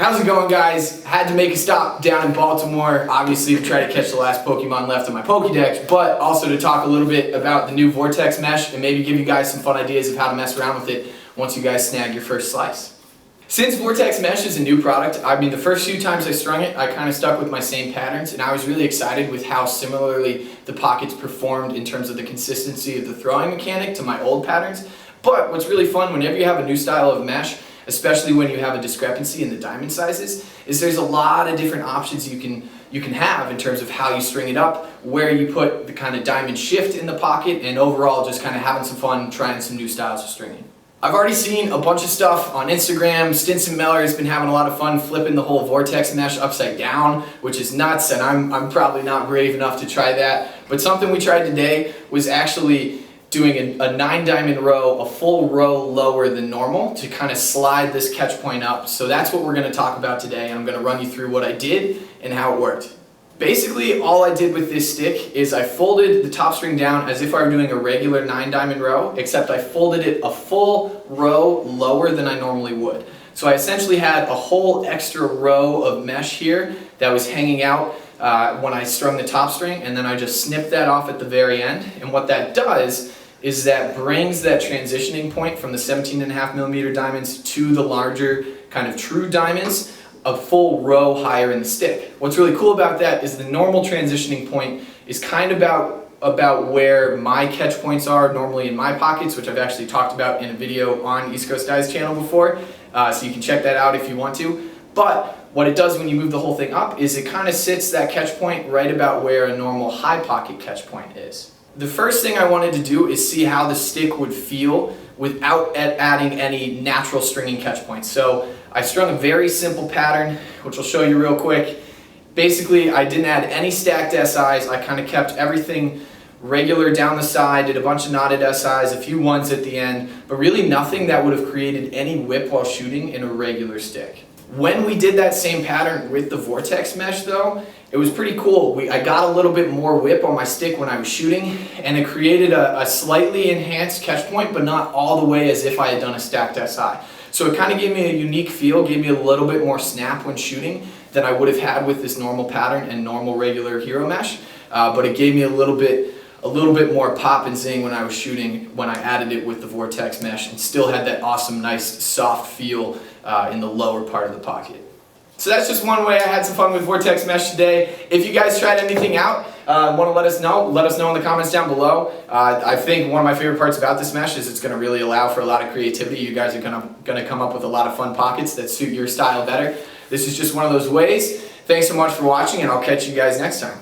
How's it going, guys? Had to make a stop down in Baltimore, obviously to try to catch the last Pokemon left on my Pokédex, but also to talk a little bit about the new Vortex mesh and maybe give you guys some fun ideas of how to mess around with it once you guys snag your first slice. Since Vortex mesh is a new product, I mean, the first few times I strung it, I kind of stuck with my same patterns, and I was really excited with how similarly the pockets performed in terms of the consistency of the throwing mechanic to my old patterns. But what's really fun whenever you have a new style of mesh, especially when you have a discrepancy in the diamond sizes, is there's a lot of different options you can have in terms of how you string it up, where you put the kind of diamond shift in the pocket, and overall just kind of having some fun trying some new styles of stringing. I've already seen a bunch of stuff on Instagram. Stinson Meller has been having a lot of fun flipping the whole Vortex mesh upside down, which is nuts, and I'm probably not brave enough to try that. But something we tried today was actually doing a 9 diamond row, a full row lower than normal to kind of slide this catch point up. So that's what we're going to talk about today. I'm going to run you through what I did and how it worked. Basically, all I did with this stick is I folded the top string down as if I were doing a regular 9 diamond row, except I folded it a full row lower than I normally would. So I essentially had a whole extra row of mesh here that was hanging out when I strung the top string, and then I just snipped that off at the very end. And what that does is that brings that transitioning point from the 17.5mm diamonds to the larger kind of true diamonds a full row higher in the stick. What's really cool about that is the normal transitioning point is kind of about where my catch points are normally in my pockets, which I've actually talked about in a video on East Coast Guy's channel before, so you can check that out if you want to. But what it does when you move the whole thing up is it kind of sits that catch point right about where a normal high pocket catch point is. The first thing I wanted to do is see how the stick would feel without adding any natural stringing catch points. So I strung a very simple pattern, which I'll show you real quick. Basically, I didn't add any stacked SIs. I kind of kept everything regular down the side, did a bunch of knotted SIs, a few ones at the end, but really nothing that would have created any whip while shooting in a regular stick. When we did that same pattern with the Vortex mesh though, it was pretty cool. I got a little bit more whip on my stick when I was shooting, and it created a slightly enhanced catch point, but not all the way as if I had done a stacked SI. So it kind of gave me a unique feel, gave me a little bit more snap when shooting than I would have had with this normal pattern and normal regular hero mesh, but it gave me a little bit more pop and zing when I was shooting when I added it with the Vortex mesh, and still had that awesome, nice, soft feel in the lower part of the pocket. So that's just one way I had some fun with Vortex mesh today. If you guys tried anything out, want to let us know in the comments down below. I think one of my favorite parts about this mesh is it's going to really allow for a lot of creativity. You guys are going to come up with a lot of fun pockets that suit your style better. This is just one of those ways. Thanks so much for watching, and I'll catch you guys next time.